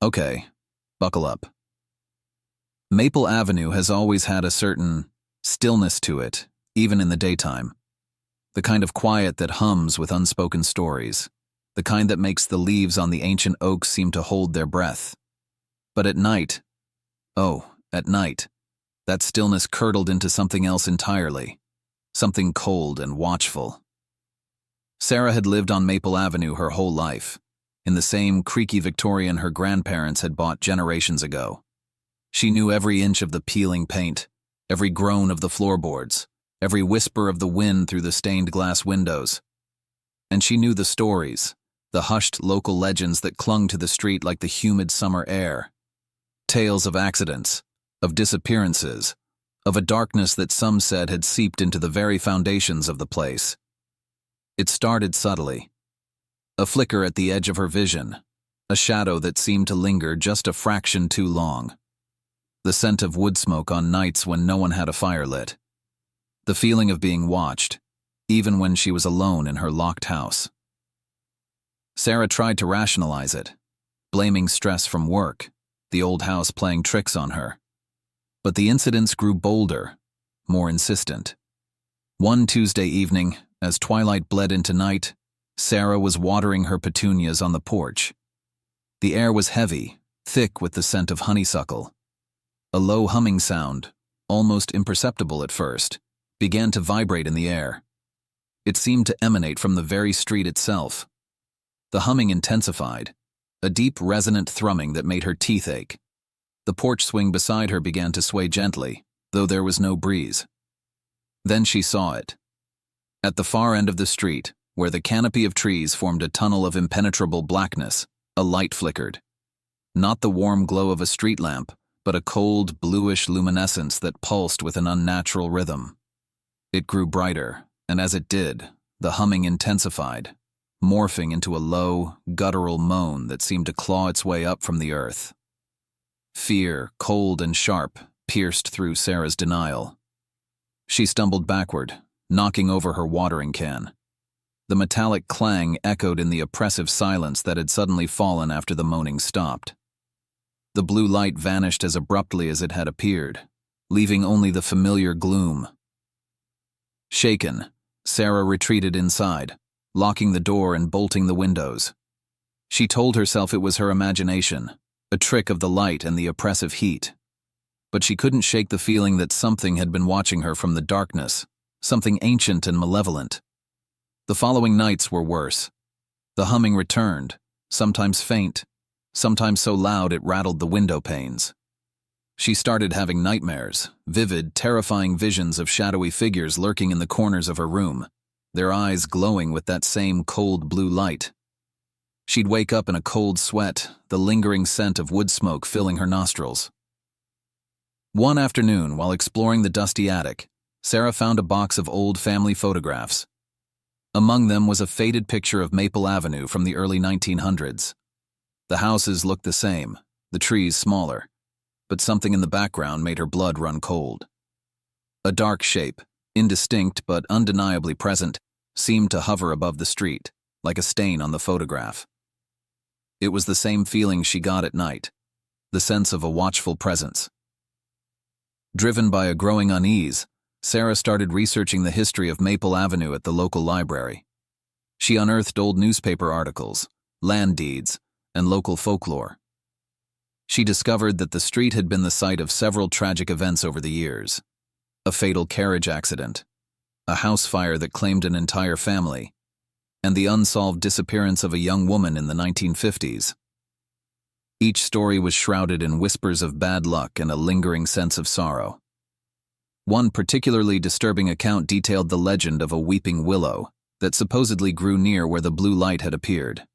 Okay, buckle up. Maple Avenue has always had a certain stillness to it, even in the daytime. The kind of quiet that hums with unspoken stories. The kind that makes the leaves on the ancient oaks seem to hold their breath. But at night, at night, that stillness curdled into something else entirely. Something cold and watchful. Sarah had lived on Maple Avenue her whole life, in the same creaky Victorian her grandparents had bought generations ago. She knew every inch of the peeling paint, every groan of the floorboards, every whisper of the wind through the stained glass windows. And she knew the stories, the hushed local legends that clung to the street like the humid summer air. Tales of accidents, of disappearances, of a darkness that some said had seeped into the very foundations of the place. It started subtly. A flicker at the edge of her vision, a shadow that seemed to linger just a fraction too long. The scent of wood smoke on nights when no one had a fire lit. The feeling of being watched, even when she was alone in her locked house. Sarah tried to rationalize it, blaming stress from work, the old house playing tricks on her. But the incidents grew bolder, more insistent. One Tuesday evening, as twilight bled into night, Sarah was watering her petunias on the porch. The air was heavy, thick with the scent of honeysuckle. A low humming sound, almost imperceptible at first, began to vibrate in the air. It seemed to emanate from the very street itself. The humming intensified, a deep resonant thrumming that made her teeth ache. The porch swing beside her began to sway gently, though there was no breeze. Then she saw it. At the far end of the street, where the canopy of trees formed a tunnel of impenetrable blackness, a light flickered. Not the warm glow of a street lamp, but a cold, bluish luminescence that pulsed with an unnatural rhythm. It grew brighter, and as it did, the humming intensified, morphing into a low, guttural moan that seemed to claw its way up from the earth. Fear, cold and sharp, pierced through Sarah's denial. She stumbled backward, knocking over her watering can. The metallic clang echoed in the oppressive silence that had suddenly fallen after the moaning stopped. The blue light vanished as abruptly as it had appeared, leaving only the familiar gloom. Shaken, Sarah retreated inside, locking the door and bolting the windows. She told herself it was her imagination, a trick of the light and the oppressive heat. But she couldn't shake the feeling that something had been watching her from the darkness, something ancient and malevolent. The following nights were worse. The humming returned, sometimes faint, sometimes so loud it rattled the window panes. She started having nightmares, vivid, terrifying visions of shadowy figures lurking in the corners of her room, their eyes glowing with that same cold blue light. She'd wake up in a cold sweat, the lingering scent of wood smoke filling her nostrils. One afternoon, while exploring the dusty attic, Sarah found a box of old family photographs. Among them was a faded picture of Maple Avenue from the early 1900s. The houses looked the same, the trees smaller, but something in the background made her blood run cold. A dark shape, indistinct but undeniably present, seemed to hover above the street, like a stain on the photograph. It was the same feeling she got at night, the sense of a watchful presence. Driven by a growing unease, Sarah started researching the history of Maple Avenue at the local library. She unearthed old newspaper articles, land deeds, and local folklore. She discovered that the street had been the site of several tragic events over the years. A fatal carriage accident, a house fire that claimed an entire family, and the unsolved disappearance of a young woman in the 1950s. Each story was shrouded in whispers of bad luck and a lingering sense of sorrow. One particularly disturbing account detailed the legend of a weeping willow that supposedly grew near where the blue light had appeared.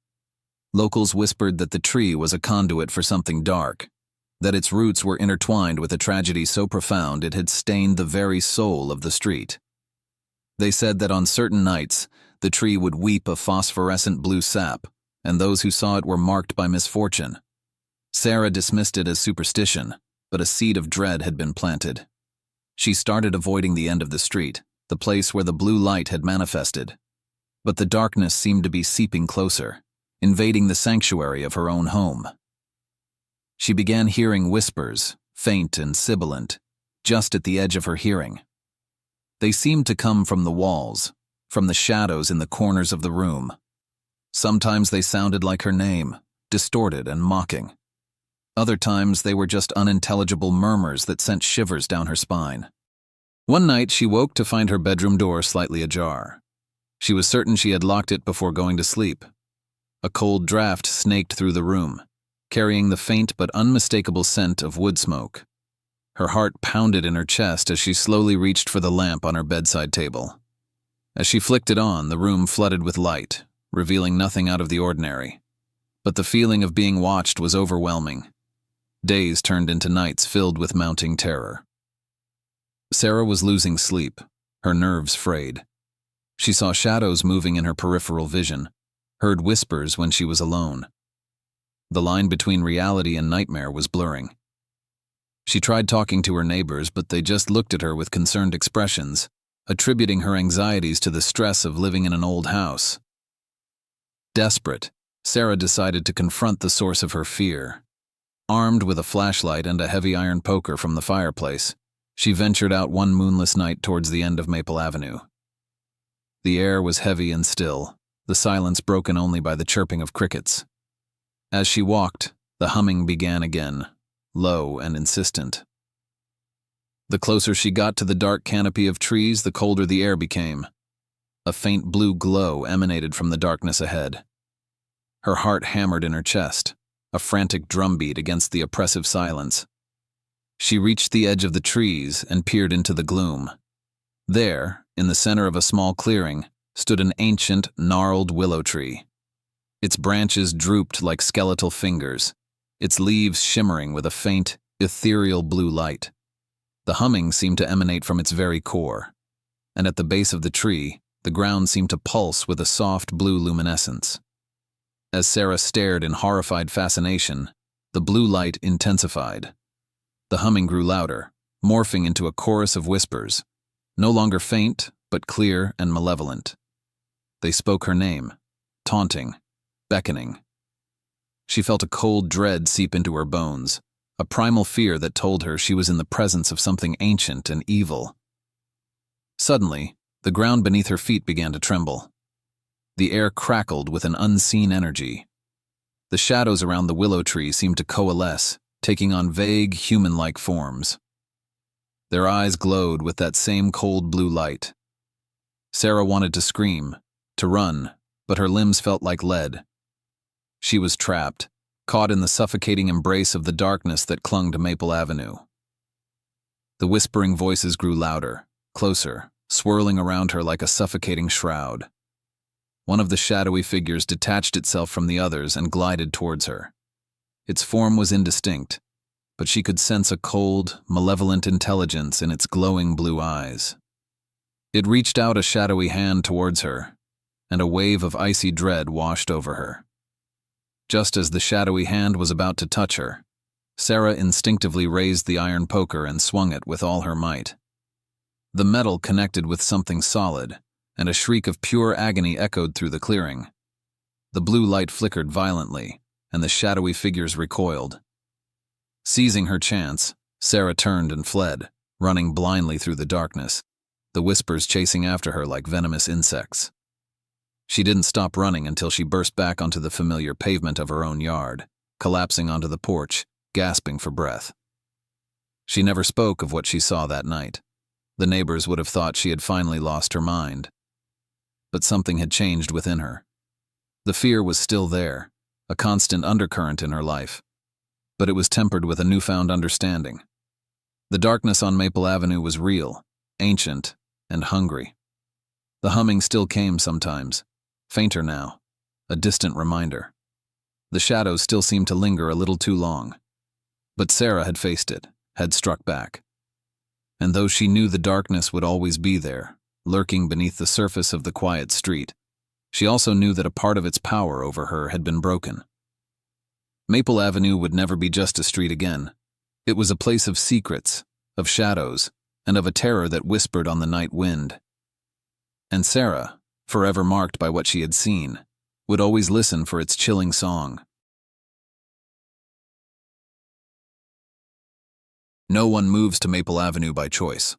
Locals whispered that the tree was a conduit for something dark, that its roots were intertwined with a tragedy so profound it had stained the very soul of the street. They said that on certain nights, the tree would weep a phosphorescent blue sap, and those who saw it were marked by misfortune. Sarah dismissed it as superstition, but a seed of dread had been planted. She started avoiding the end of the street, the place where the blue light had manifested. But the darkness seemed to be seeping closer, invading the sanctuary of her own home. She began hearing whispers, faint and sibilant, just at the edge of her hearing. They seemed to come from the walls, from the shadows in the corners of the room. Sometimes they sounded like her name, distorted and mocking. Other times they were just unintelligible murmurs that sent shivers down her spine. One night she woke to find her bedroom door slightly ajar. She was certain she had locked it before going to sleep. A cold draft snaked through the room, carrying the faint but unmistakable scent of wood smoke. Her heart pounded in her chest as she slowly reached for the lamp on her bedside table. As she flicked it on, the room flooded with light, revealing nothing out of the ordinary. But the feeling of being watched was overwhelming. Days turned into nights filled with mounting terror. Sarah was losing sleep, her nerves frayed. She saw shadows moving in her peripheral vision, heard whispers when she was alone. The line between reality and nightmare was blurring. She tried talking to her neighbors, but they just looked at her with concerned expressions, attributing her anxieties to the stress of living in an old house. Desperate, Sarah decided to confront the source of her fear. Armed with a flashlight and a heavy iron poker from the fireplace, she ventured out one moonless night towards the end of Maple Avenue. The air was heavy and still, the silence broken only by the chirping of crickets. As she walked, the humming began again, low and insistent. The closer she got to the dark canopy of trees, the colder the air became. A faint blue glow emanated from the darkness ahead. Her heart hammered in her chest, a frantic drumbeat against the oppressive silence. She reached the edge of the trees and peered into the gloom. There, in the center of a small clearing, stood an ancient, gnarled willow tree. Its branches drooped like skeletal fingers, its leaves shimmering with a faint, ethereal blue light. The humming seemed to emanate from its very core, and at the base of the tree, the ground seemed to pulse with a soft blue luminescence. As Sarah stared in horrified fascination, the blue light intensified. The humming grew louder, morphing into a chorus of whispers, no longer faint, but clear and malevolent. They spoke her name, taunting, beckoning. She felt a cold dread seep into her bones, a primal fear that told her she was in the presence of something ancient and evil. Suddenly, the ground beneath her feet began to tremble. The air crackled with an unseen energy. The shadows around the willow tree seemed to coalesce, taking on vague, human-like forms. Their eyes glowed with that same cold blue light. Sarah wanted to scream, to run, but her limbs felt like lead. She was trapped, caught in the suffocating embrace of the darkness that clung to Maple Avenue. The whispering voices grew louder, closer, swirling around her like a suffocating shroud. One of the shadowy figures detached itself from the others and glided towards her. Its form was indistinct, but she could sense a cold, malevolent intelligence in its glowing blue eyes. It reached out a shadowy hand towards her, and a wave of icy dread washed over her. Just as the shadowy hand was about to touch her, Sarah instinctively raised the iron poker and swung it with all her might. The metal connected with something solid, and a shriek of pure agony echoed through the clearing. The blue light flickered violently, and the shadowy figures recoiled. Seizing her chance, Sarah turned and fled, running blindly through the darkness, the whispers chasing after her like venomous insects. She didn't stop running until she burst back onto the familiar pavement of her own yard, collapsing onto the porch, gasping for breath. She never spoke of what she saw that night. The neighbors would have thought she had finally lost her mind. But something had changed within her. The fear was still there, a constant undercurrent in her life, but it was tempered with a newfound understanding. The darkness on Maple Avenue was real, ancient, and hungry. The humming still came sometimes, fainter now, a distant reminder. The shadows still seemed to linger a little too long. But Sarah had faced it, had struck back. And though she knew the darkness would always be there, lurking beneath the surface of the quiet street, she also knew that a part of its power over her had been broken. Maple Avenue would never be just a street again. It was a place of secrets, of shadows, and of a terror that whispered on the night wind. And Sarah, forever marked by what she had seen, would always listen for its chilling song. No one moves to Maple Avenue by choice.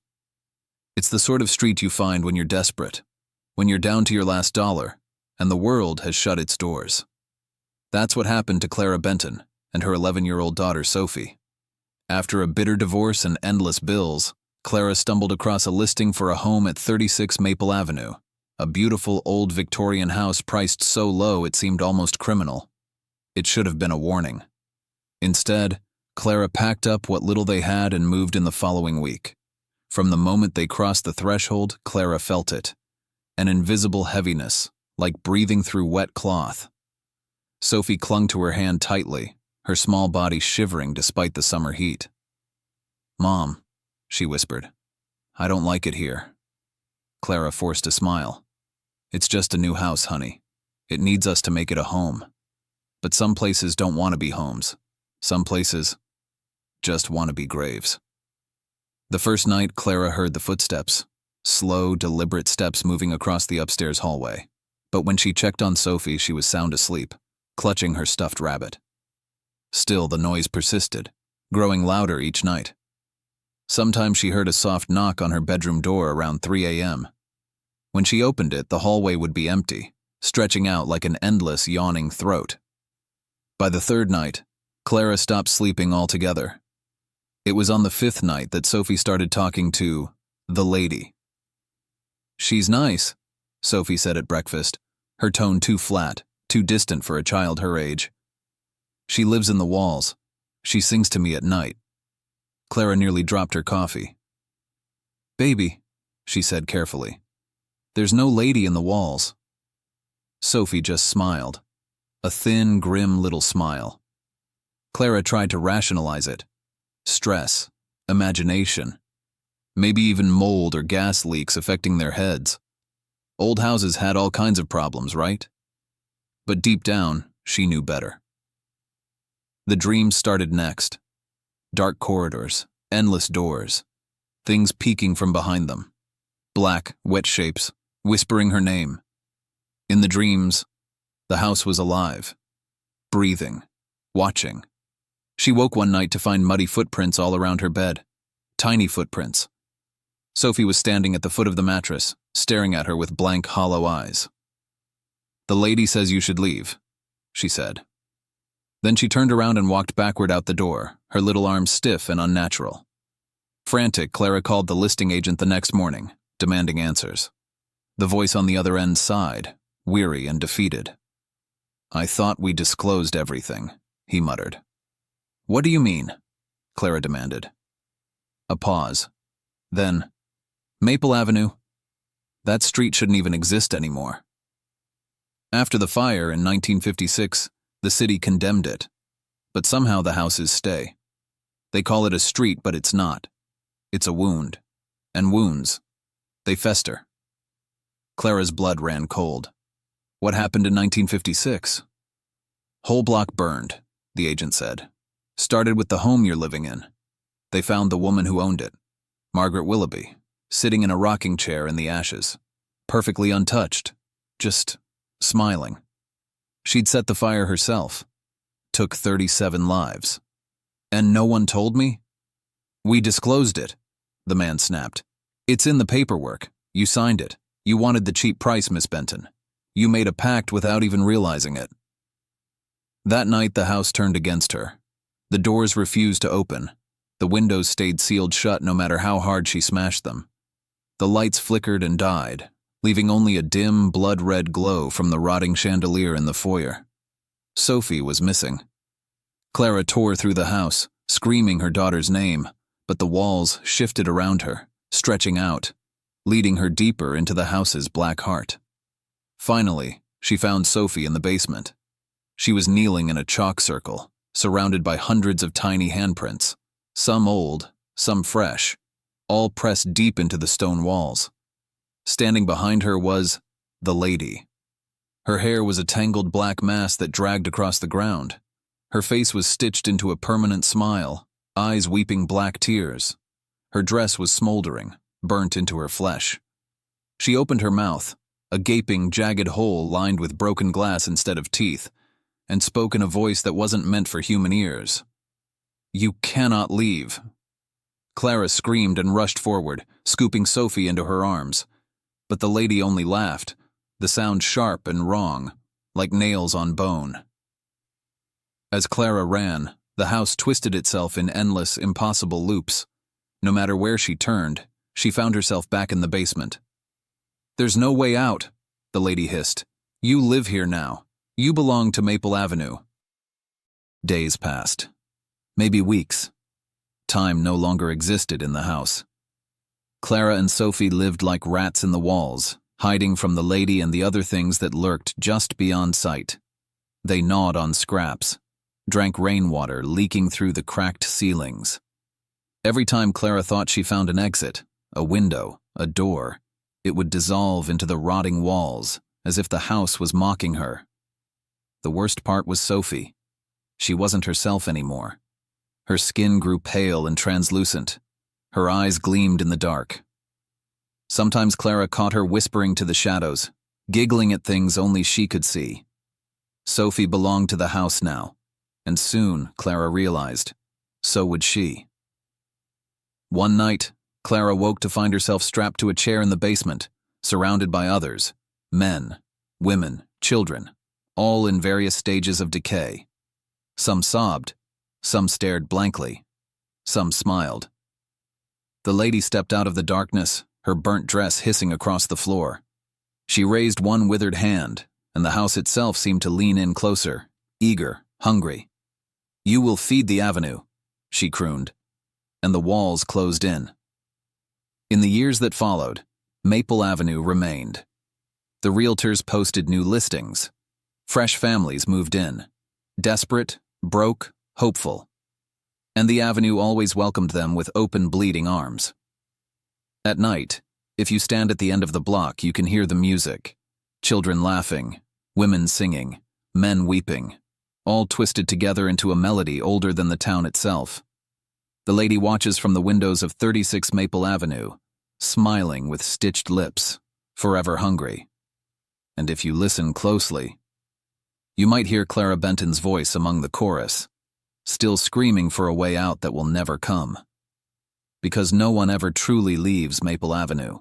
It's the sort of street you find when you're desperate, when you're down to your last dollar, and the world has shut its doors. That's what happened to Clara Benton and her 11-year-old daughter Sophie. After a bitter divorce and endless bills, Clara stumbled across a listing for a home at 36 Maple Avenue, a beautiful old Victorian house priced so low it seemed almost criminal. It should have been a warning. Instead, Clara packed up what little they had and moved in the following week. From the moment they crossed the threshold, Clara felt it. An invisible heaviness, like breathing through wet cloth. Sophie clung to her hand tightly, her small body shivering despite the summer heat. "Mom," she whispered, "I don't like it here." Clara forced a smile. "It's just a new house, honey. It needs us to make it a home. But some places don't want to be homes. Some places just want to be graves." The first night, Clara heard the footsteps, slow, deliberate steps moving across the upstairs hallway. But when she checked on Sophie, she was sound asleep, clutching her stuffed rabbit. Still, the noise persisted, growing louder each night. Sometimes she heard a soft knock on her bedroom door around 3 a.m. When she opened it, the hallway would be empty, stretching out like an endless, yawning throat. By the third night, Clara stopped sleeping altogether. It was on the fifth night that Sophie started talking to the lady. "She's nice," Sophie said at breakfast, her tone too flat, too distant for a child her age. "She lives in the walls. She sings to me at night." Clara nearly dropped her coffee. "Baby," she said carefully, "there's no lady in the walls." Sophie just smiled, a thin, grim little smile. Clara tried to rationalize it. Stress, imagination, maybe even mold or gas leaks affecting their heads. Old houses had all kinds of problems, right? But deep down, she knew better. The dreams started next. Dark corridors, endless doors, things peeking from behind them. Black, wet shapes, whispering her name. In the dreams, the house was alive, breathing, watching. She woke one night to find muddy footprints all around her bed. Tiny footprints. Sophie was standing at the foot of the mattress, staring at her with blank, hollow eyes. "The lady says you should leave," she said. Then she turned around and walked backward out the door, her little arms stiff and unnatural. Frantic, Clara called the listing agent the next morning, demanding answers. The voice on the other end sighed, weary and defeated. "I thought we disclosed everything," he muttered. "What do you mean?" Clara demanded. A pause. Then, "Maple Avenue? That street shouldn't even exist anymore." After the fire in 1956, the city condemned it. But somehow the houses stay. They call it a street, but it's not. It's a wound. And wounds, they fester. Clara's blood ran cold. "What happened in 1956? "Whole block burned," the agent said. "Started with the home you're living in. They found the woman who owned it, Margaret Willoughby, sitting in a rocking chair in the ashes, perfectly untouched, just smiling. She'd set the fire herself. Took 37 lives. And no one told me?" "We disclosed it," the man snapped. "It's in the paperwork. You signed it. You wanted the cheap price, Miss Benton. You made a pact without even realizing it." That night, the house turned against her. The doors refused to open. The windows stayed sealed shut no matter how hard she smashed them. The lights flickered and died, leaving only a dim, blood-red glow from the rotting chandelier in the foyer. Sophie was missing. Clara tore through the house, screaming her daughter's name, but the walls shifted around her, stretching out, leading her deeper into the house's black heart. Finally, she found Sophie in the basement. She was kneeling in a chalk circle, surrounded by hundreds of tiny handprints, some old, some fresh, all pressed deep into the stone walls. Standing behind her was the lady. Her hair was a tangled black mass that dragged across the ground. Her face was stitched into a permanent smile, eyes weeping black tears. Her dress was smoldering, burnt into her flesh. She opened her mouth, a gaping, jagged hole lined with broken glass instead of teeth, and spoke in a voice that wasn't meant for human ears. "You cannot leave." Clara screamed and rushed forward, scooping Sophie into her arms. But the lady only laughed, the sound sharp and wrong, like nails on bone. As Clara ran, the house twisted itself in endless, impossible loops. No matter where she turned, she found herself back in the basement. "There's no way out," the lady hissed. "You live here now. You belong to Maple Avenue." Days passed. Maybe weeks. Time no longer existed in the house. Clara and Sophie lived like rats in the walls, hiding from the lady and the other things that lurked just beyond sight. They gnawed on scraps, drank rainwater leaking through the cracked ceilings. Every time Clara thought she found an exit, a window, a door, it would dissolve into the rotting walls, as if the house was mocking her. The worst part was Sophie. She wasn't herself anymore. Her skin grew pale and translucent. Her eyes gleamed in the dark. Sometimes Clara caught her whispering to the shadows, giggling at things only she could see. Sophie belonged to the house now, and soon, Clara realized, so would she. One night, Clara woke to find herself strapped to a chair in the basement, surrounded by others, men, women, children, all in various stages of decay. Some sobbed, some stared blankly, some smiled. The lady stepped out of the darkness, her burnt dress hissing across the floor. She raised one withered hand, and the house itself seemed to lean in closer, eager, hungry. "You will feed the avenue," she crooned, and the walls closed in. In the years that followed, Maple Avenue remained. The realtors posted new listings. Fresh families moved in, desperate, broke, hopeful. And the avenue always welcomed them with open, bleeding arms. At night, if you stand at the end of the block, you can hear the music. Children laughing, women singing, men weeping, all twisted together into a melody older than the town itself. The lady watches from the windows of 36 Maple Avenue, smiling with stitched lips, forever hungry. And if you listen closely, you might hear Clara Benton's voice among the chorus, still screaming for a way out that will never come. Because no one ever truly leaves Maple Avenue.